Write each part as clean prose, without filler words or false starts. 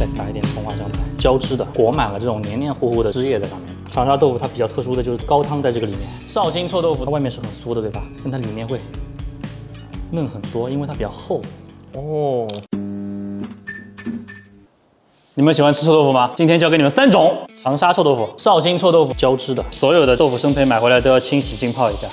再撒一点葱花香菜，浇汁的，裹满了这种黏黏糊糊的汁液在上面。长沙豆腐它比较特殊的就是高汤在这个里面。绍兴臭豆腐它外面是很酥的，对吧？但它里面会嫩很多，因为它比较厚。哦。 你们喜欢吃臭豆腐吗？今天教给你们3种：长沙臭豆腐、绍兴臭豆腐，浇汁的。所有的豆腐生胚买回来都要清洗浸泡一下。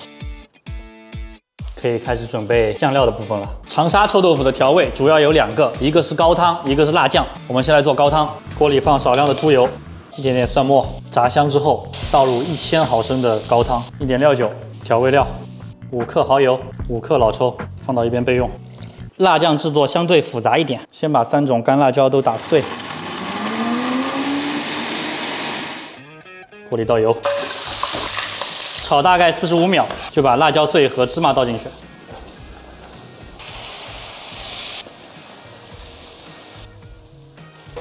可以开始准备酱料的部分了。长沙臭豆腐的调味主要有2个，一个是高汤，一个是辣酱。我们先来做高汤，锅里放少量的猪油，一点点蒜末，炸香之后倒入1000毫升的高汤，一点料酒，调味料，5克蚝油，5克老抽，放到一边备用。辣酱制作相对复杂一点，先把3种干辣椒都打碎。 锅里倒油，炒大概45秒，就把辣椒碎和芝麻倒进去。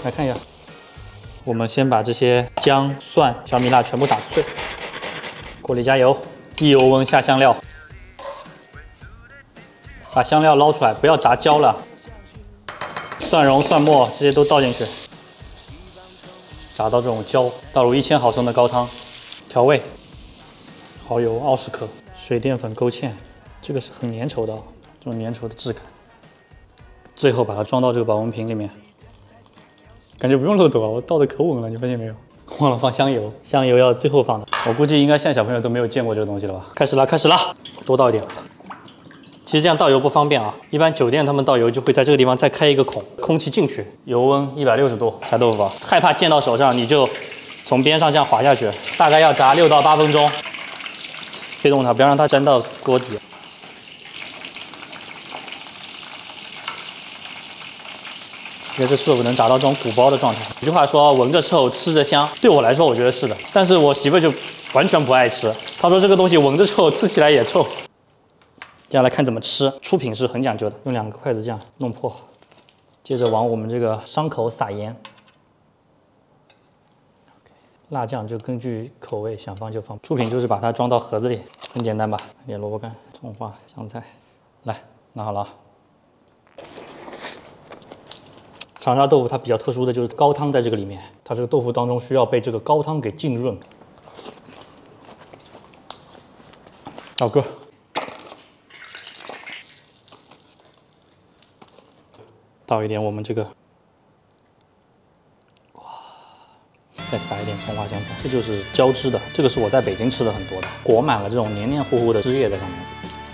来看一下，我们先把这些姜、蒜、小米辣全部打碎。锅里加油，低油温下香料，把香料捞出来，不要炸焦了。蒜蓉、蒜末这些都倒进去。 炸到这种焦，倒入1000毫升的高汤，调味，蚝油20克，水淀粉勾芡，这个是很粘稠的，这种粘稠的质感。最后把它装到这个保温瓶里面，感觉不用漏斗啊，我倒的可稳了，你发现没有？忘了放香油，香油要最后放的。我估计应该现在小朋友都没有见过这个东西了吧？开始了，开始了，多倒一点。 其实这样倒油不方便啊，一般酒店他们倒油就会在这个地方再开一个孔，空气进去，油温160度下豆腐啊，害怕溅到手上，你就从边上这样滑下去，大概要炸6到8分钟，推动它，不要让它粘到锅底。因为这臭豆腐能炸到这种鼓包的状态。有句话说，闻着臭，吃着香，对我来说我觉得是的，但是我媳妇就完全不爱吃，她说这个东西闻着臭，吃起来也臭。 接下来看怎么吃，出品是很讲究的，用2个筷子这样弄破，接着往我们这个伤口撒盐，辣酱就根据口味想放就放。出品就是把它装到盒子里，很简单吧？点萝卜干、葱花、香菜，来拿好了啊。长沙豆腐它比较特殊的就是高汤在这个里面，它这个豆腐当中需要被这个高汤给浸润。老哥。 倒一点我们这个，哇，再撒一点葱花香菜，这就是浇汁的。这个是我在北京吃的很多的，裹满了这种黏黏糊糊的汁液在上面，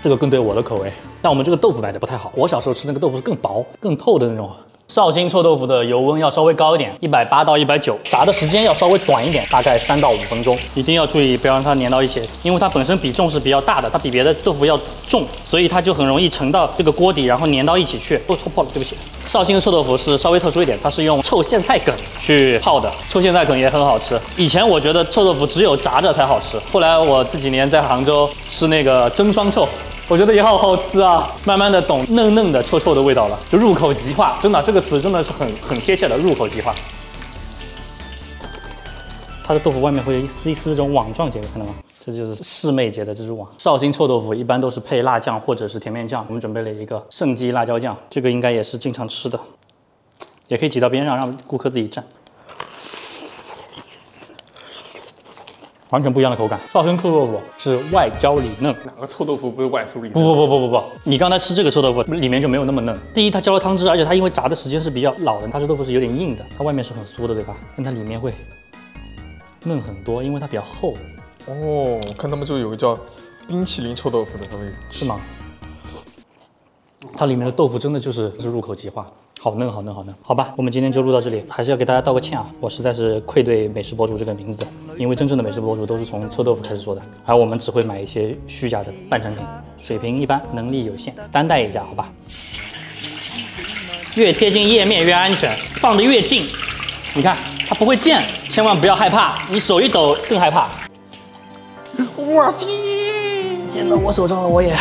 这个更对我的口味。但我们这个豆腐买的不太好，我小时候吃那个豆腐是更薄、更透的那种。绍兴臭豆腐的油温要稍微高一点，180到190，炸的时间要稍微短一点，大概3到5分钟。一定要注意不要让它粘到一起，因为它本身比重是比较大的，它比别的豆腐要重，所以它就很容易沉到这个锅底，然后粘到一起去。哦，戳破了，对不起。绍兴的臭豆腐是稍微特殊一点，它是用臭苋菜梗去泡的，臭苋菜梗也很好吃。以前我觉得臭豆腐只有炸着才好吃，后来我这几年在杭州吃那个蒸双臭。 我觉得也好好吃啊，慢慢的懂嫩嫩的、臭臭的味道了，就入口即化，真的这个词真的是很贴切的，入口即化。它的豆腐外面会有一丝一丝这种网状结，看到吗？这就是适妹结的蜘蛛网。绍兴臭豆腐一般都是配辣酱或者是甜面酱，我们准备了一个盛记辣椒酱，这个应该也是经常吃的，也可以挤到边上让顾客自己蘸。 完全不一样的口感。绍兴臭豆腐是外焦里嫩，哪个臭豆腐不是外酥里嫩？不，你刚才吃这个臭豆腐里面就没有那么嫩。第一，它浇了汤汁，而且它因为炸的时间是比较老的，它这豆腐是有点硬的，它外面是很酥的，对吧？但它里面会嫩很多，因为它比较厚。哦，我看他们就有个叫冰淇淋臭豆腐的，他们是吗？它里面的豆腐真的就是入口即化。 好嫩，好嫩，好嫩！好吧，我们今天就录到这里，还是要给大家道个歉啊！我实在是愧对美食博主这个名字，因为真正的美食博主都是从臭豆腐开始做的，而我们只会买一些虚假的半成品，水平一般，能力有限，担待一下，好吧？越贴近页面越安全，放得越近，你看它不会溅，千万不要害怕，你手一抖更害怕。哇，溅到我手上了，我也。